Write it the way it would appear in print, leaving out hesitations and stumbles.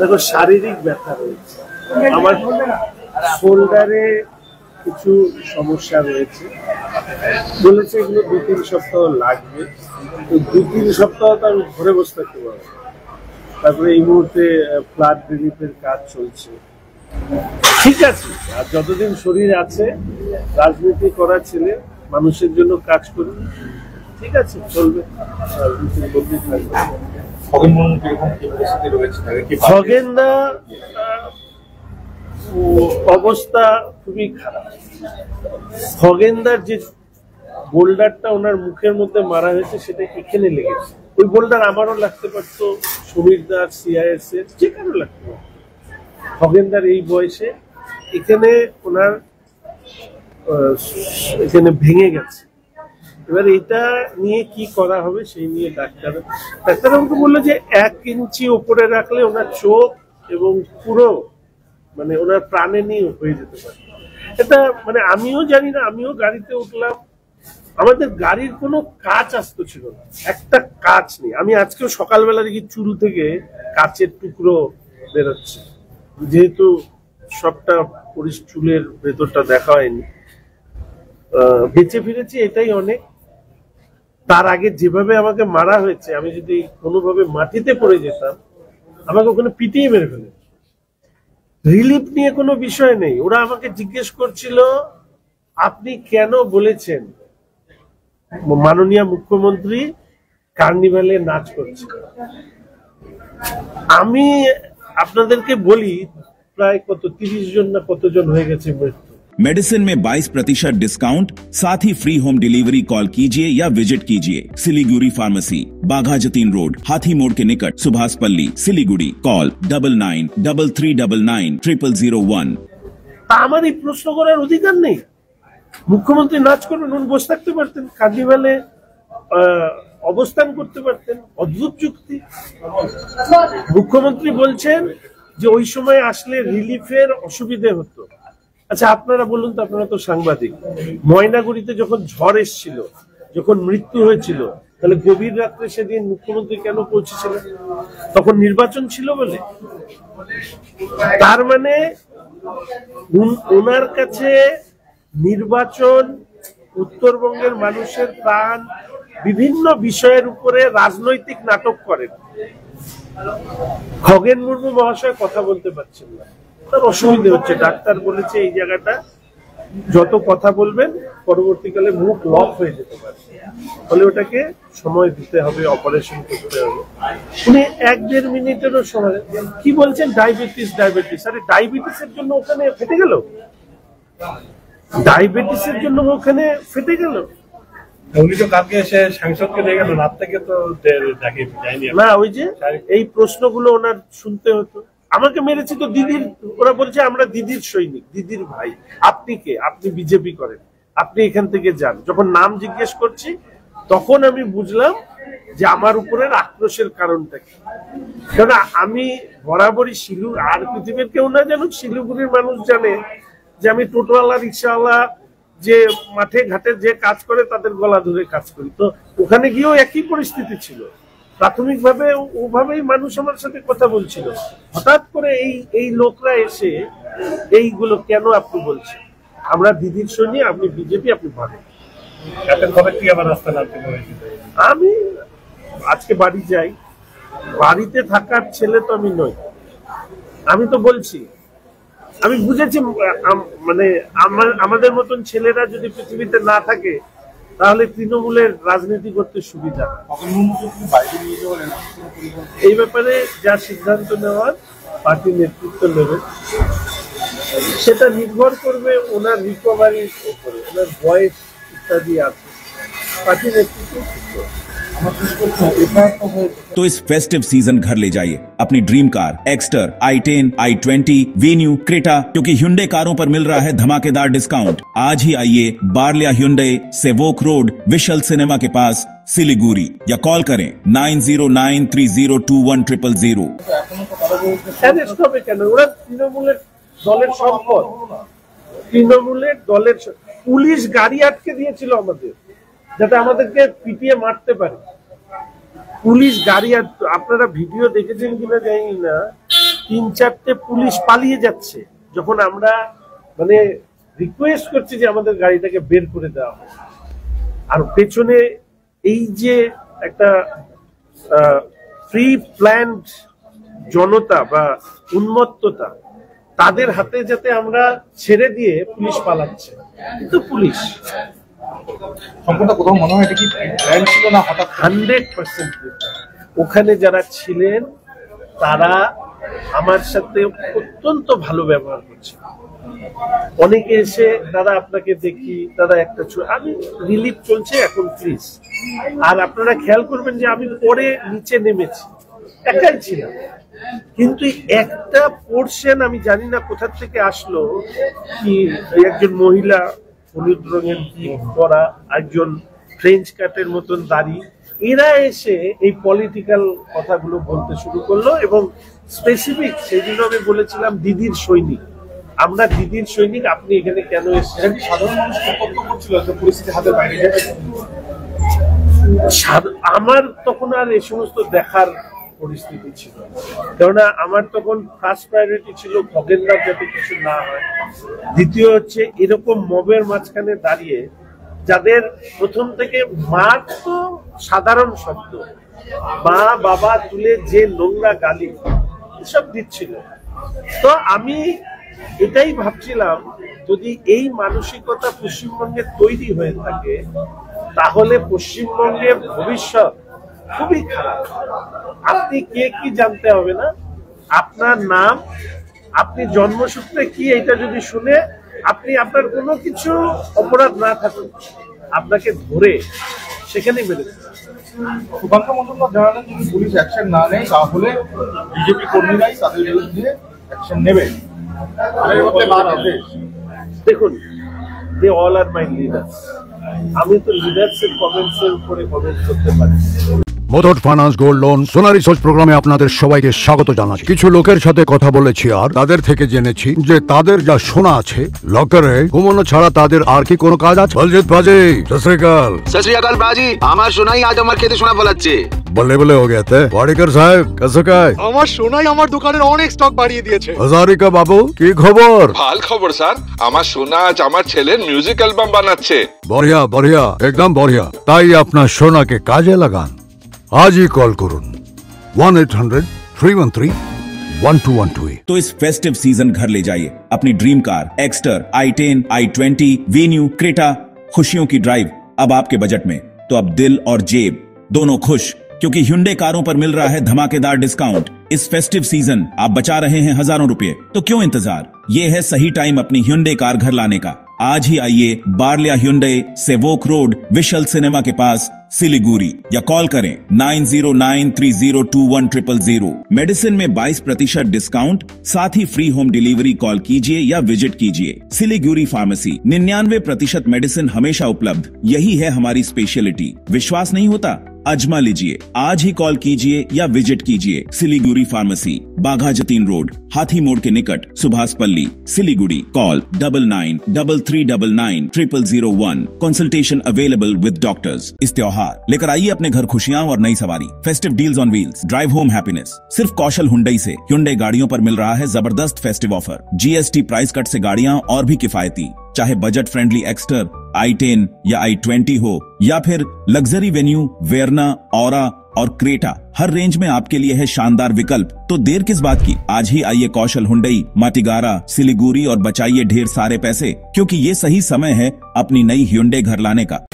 দেখো, শারীরিক ব্যথা রয়েছে আমার, শোল্ডারে কিছু সমস্যা রয়েছে, বলেছে এগুলো 2-3 সপ্তাহ লাগবে। তো 2-3 সপ্তাহ তো আমি ঘরে বসে থাকতে পারবো। তারপরে এই মুহূর্তে ফ্লাড রিলিফের কাজ চলছে, ঠিক আছে। আর যতদিন শরীর আছে, রাজনীতি করা ছেলে, মানুষের জন্য কাজ করবে, ঠিক আছে, চলবে। খগেনদা অবস্থা খুবই খারাপ। খগেনদার যে বোল্ডারটা ওনার মুখের মধ্যে মারা হয়েছে সেটা এখানে লেগেছে। ওই বোল্ডার আমারও লাগতে পারতো, সমীরদার, সিআইএস এর যে কারো লাগতে পারতো। খগেনদার এই বয়সে এখানে ওনার এখানে ভেঙে গেছে। এবার এটা নিয়ে কি করা হবে সেই নিয়ে ডাক্তার আমাকে বললো যে 1 ইঞ্চি উপরে রাখলে ওনার চোখ এবং পুরো মানে ওনার প্রাণে নিয়ে হয়ে যেতে পারে। এটা মানে আমিও জানি না, আমিও গাড়িতে উঠলাম, আমাদের গাড়ির কোনো কাঁচ আসতো ছিল না, একটা কাঁচ নেই। আমি আজকেও সকালবেলা দেখি চুল থেকে কাঁচের টুকরো বেরোচ্ছে, যেহেতু সবটা চুলের ভেতরটা দেখা হয়নি। বেঁচে ফিরেছি, এটাই অনেক। তার আগে যেভাবে আমাকে মারা হয়েছে, আমি যদি কোনোভাবে মাটিতে পড়ে যেতাম, আমাকে ওখানে পিটিয়ে মেরে ফেলে। রিলিফ নিয়ে কোনো বিষয় নেই। ওরা আমাকে জিজ্ঞেস করছিল, আপনি কেন বলেছেন মাননীয় মুখ্যমন্ত্রী কার্নিভালে নাচ করছে? আমি আপনাদেরকে বলি, প্রায় কত 30 জন না কতজন হয়ে গেছে মৃত্যু। मेडिसिन में 22% डिस्काउंट, साथ ही फ्री होम डिलीवरी। कॉल कीजिए या विजिट कीजिए सिलीगुड़ी फार्मेसी, बाघा जतीन रोड, हाथी मोड़ के निकट, सुभाष पल्ली, सिलीगुड़ी। कॉल 9933990001। আমার এই প্রশ্ন করার অধিকার নেই? মুখ্যমন্ত্রী নাচ করবেন, উনি বসে থাকতে পারতেন, কার্নিভালে অবস্থান করতে পারতেন। অদ্ভুত যুক্তি। মুখ্যমন্ত্রী বলছেন যে ওই সময় আসলে রিলিফের অসুবিধে হতো। আচ্ছা, আপনারা বলুন তো, আপনারা তো সাংবাদিক, ময়নাগুড়িতে যখন ঝড় এসেছিল, যখন মৃত্যু হয়েছিল, তাহলে গভীর রাত্রে সেদিন মুখ্যমন্ত্রী কেন পৌঁছেছিলেন? তখন নির্বাচন ছিল বলে? তার মানে ওনার কাছে নির্বাচন, উত্তরবঙ্গের মানুষের প্রাণ, বিভিন্ন বিষয়ের উপরে রাজনৈতিক নাটক করেন। খগেন মুর্মু মহাশয় কথা বলতে পারছেন না, তার অসুবিধা হচ্ছে। ডাক্তার বলেছে এই জায়গাটা যত কথা বলবেন পরবর্তীকালে মুখ লক হয়ে যেতে পারে, ফলে ওটাকে সময় দিতে হবে, অপারেশন করতে হবে। উনি 1-1.5 মিনিটেরও সময় কি বলছেন, ডায়াবেটিস। আরে ডায়াবেটিসের জন্য ওখানে ফেটে গেল? ডায়াবেটিসের জন্য ওখানে ফেটে গেল? উনি তো কালকে এসে সাংসদকে নিয়ে গেল, রাত থেকে তো যায়নি না। ওই যে এই প্রশ্নগুলো ওনার শুনতে হতো। আমাকে মেরেছে তো দিদির, ওরা বলছে আমরা দিদির সৈনিক, দিদির ভাই। আপনি কে? আপনি বিজেপি করেন, আপনি এখান থেকে যান। যখন নাম জিজ্ঞেস করছি তখন আমি বুঝলাম যে আমার উপরের আক্রোশের কারণটা কি। কারণ আমি বরাবরই আর পৃথিবীর কেউ না জানুক, শিলিগুড়ির মানুষ জানে যে আমি টোটোওয়ালা, রিক্সাওয়ালা, যে মাঠে ঘাটে যে কাজ করে তাদের গলা ধরে কাজ করি। তো ওখানে গিয়েও একই পরিস্থিতি ছিল। প্রাথমিকভাবে ওভাবেই মানুষ আমার সাথে কথা বলছিল। হঠাৎ করে এই লোকরা এসে এইগুলো কেন আপনি বলছেন? আমরা দিদির সৈনিক, আপনি বিজেপি, আপনি ভাবেন। আমি আজকে বাড়ি যাই, বাড়িতে থাকার ছেলে তো আমি নই। আমি তো বলছি, আমি বুঝেছি মানে আমাদের মতন ছেলেরা যদি পৃথিবীতে না থাকে তাহলে তৃণমূলের রাজনীতি করতে সুবিধা। এই ব্যাপারে যা সিদ্ধান্ত নেওয়ার পার্টি নেতৃত্ব নেবে, সেটা নির্ভর করবে ওনার রিকভারির উপরে, ওনার বয়স ইত্যাদি আছে। পার্টি নেতৃত্ব तो इस फेस्टिव सीजन घर ले जाइए अपनी dream car Exter, i10, i20, venue, Creta, क्योंकि Hyundai कारों पर मिल रहा है धमाकेदार डिस्काउंट। आज ही आइए बार्लिया Hyundai, Sevoke road, we shall cinema के पास, सिलीगुड़ी, या कॉल करें 9093021000। তৃণমূলের দলের পুলিশ গাড়ি আটকে দিয়েছিল আমাদের, যাতে আমাদেরকে পিটিয়ে মারতে পারে। পুলিশ গাড়ি, আপনারা ভিডিও দেখেছেন কিনা জানি না, 3-4টে পুলিশ পালিয়ে যাচ্ছে, যখন আমরা মানে রিকোয়েস্ট করছি যে আমাদের গাড়িটাকে বের করে দেওয়া হয়। আর পেছনে এই যে একটা প্রি প্ল্যান্ড জনতা বা উন্মত্ততা, তাদের হাতে যাতে আমরা ছেড়ে দিয়ে পুলিশ পালাচ্ছে, কিন্তু পুলিশ সম্পূর্ণ কোথাও মনে হয় এটা কি প্ল্যান ছিল না হঠাৎ? 100% ওখানে যারা ছিলেন তারা আমার সাথে অত্যন্ত ভালো ব্যবহার করছে। অনেকে এসে দাদা আপনাকে দেখি, দাদা একটা আমি রিলিফ চলছে এখন প্লিজ। আর আপনারা খেয়াল করবেন যে আমি পরে নিচে নেমেছি, একাই ছিলাম, কিন্তু একটা পোর্শন আমি জানি না কোথা থেকে আসলো, কি একজন মহিলা হলুদ রঙের কি পরা, একজন ফ্রেঞ্চ কাটের মতন দাড়ি, এরা এসে এই পলিটিক্যাল কথাগুলো বলতে শুরু করলো। এবং স্পেসিফিক সেদিন আমি বলেছিলাম দিদির সৈনিক, আমরা দিদির সৈনিক, আপনি এখানে কেন এসেছেন? সাধারণ মানুষ কর্তব্য করছিল একটা পরিস্থিতি হাতের বাইরে যাবে। আমার তখন আর এই সমস্ত দেখার পরিস্থিতি ছিল, কেননা আমার তখন ফার্স্ট প্রায়োরিটি ছিল খগেনদার যাতে কিছু না হয়। দ্বিতীয় হচ্ছে এরকম মবের মাঝখানে দাঁড়িয়ে যাদের প্রথম থেকে মার তো সাধারণ শব্দ, মা বাবা তুলে যে নোংরা গালি এসব দিচ্ছিল। তো আমি এটাই ভাবছিলাম, যদি এই মানসিকতা পশ্চিমবঙ্গে তৈরি হয়ে থাকে তাহলে পশ্চিমবঙ্গের ভবিষ্যৎ খুবই খারাপ। আপনি কে কি জানতে হবে না, আপনার নাম, আপনি জন্মসূত্রে কি, এটা যদি শুনে আপনি আপনার কোনো কিছু অপরাধ না থাকুন, আপনাকে ধরে সেখানেই মেরে দেবে। সুকান্ত মজুমদার জানালেন যদি পুলিশ অ্যাকশন না নেয় তাহলে বিজেপি কর্মীরাই তাদের বিরুদ্ধে অ্যাকশন নেবে। দেখুন, they all R my leaders, আমি তো লিডার্সের কমেন্টসের উপরে কমেন্ট করতে পারি। মুথুট ফাইন্যান্স গোল্ড লোন সোনা রিসার্চ প্রোগ্রামে আপনাদের সবাইকে স্বাগত জানাচ্ছি। কিছু লোকের সাথে কথা বলেছি আর তাদের থেকে জেনেছি যে তাদের যা সোনা আছে লকারে ঘুমানো ছাড়া তাদের আর কি কোনো কাজ আছে? বলজিৎ বাজি, সত শ্রী আকাল। सत श्री अकाल बाजी, আমার সোনাই আজ আমার খেতে সোনা ফলাচ্ছে। বলে বলে हो गया थे। वाडेकर साहब कैसे काय? আমার সোনাই আমার দোকানের অনেক স্টক বাড়িয়ে দিয়েছে। हजारिका बाबू কি খবর? ভাল খবর স্যার, আমার সোনা আজ আমার ছেলের মিউজিক অ্যালবাম বানাচ্ছে। बढ़िया बढ़िया एकदम बढ़िया। তাই আপনার সোনাকে কাজে লাগান, আজই কল করুন 1-800-313-1212। तो इस फेस्टिव सीजन घर ले जाइए अपनी dream car Exter, i10, i20, venue, Creta. खुशियों की ड्राइव अब आपके बजट में, तो अब दिल और जेब दोनों खुश, क्योंकि Hyundai कारों पर मिल रहा है धमाकेदार डिस्काउंट। इस फेस्टिव सीजन आप बचा रहे हैं हजारों रुपए, तो क्यों इंतजार? ये है सही टाइम अपनी Hyundai कार घर लाने का। आज ही आइए बारलिया Hyundai, Sevoke road, we shall cinema के पास, सिलीगुड़ी, या कॉल करें 9093021000। मेडिसिन में 22% डिस्काउंट, साथ ही फ्री होम डिलीवरी। कॉल कीजिए या विजिट कीजिए सिलीगुड़ी फार्मेसी। 99% मेडिसिन हमेशा उपलब्ध, यही है हमारी स्पेशलिटी। विश्वास नहीं होता? अजमा लीजिए, आज ही कॉल कीजिए या विजिट कीजिए सिलीगुड़ी फार्मेसी, बाघा जतीन रोड, हाथी मोड़ के निकट, Subhashpalli, Siliguri. Call 9933990001। Consultation available with doctors. इस त्योहार लेकर आइए अपने घर खुशियां और नई सवारी। Festive deals on wheels, drive home happiness. सिर्फ कौशल हुंडई से Hyundai गाड़ियों पर मिल रहा है जबरदस्त festive offer. GST price cut से गाड़ियां और भी किफायती, चाहे बजट फ्रेंडली एक्स्टर, i10 या i20 हो, या फिर लग्जरी वेन्यू, वेरना, औरा और क्रेटा। हर रेंज में आपके लिए है शानदार विकल्प, तो देर किस बात की? आज ही आइए कौशल हुंडई, माटीगारा, सिलीगुड़ी और बचाइए ढेर सारे पैसे, क्योंकि ये सही समय है अपनी नई Hyundai घर लाने का।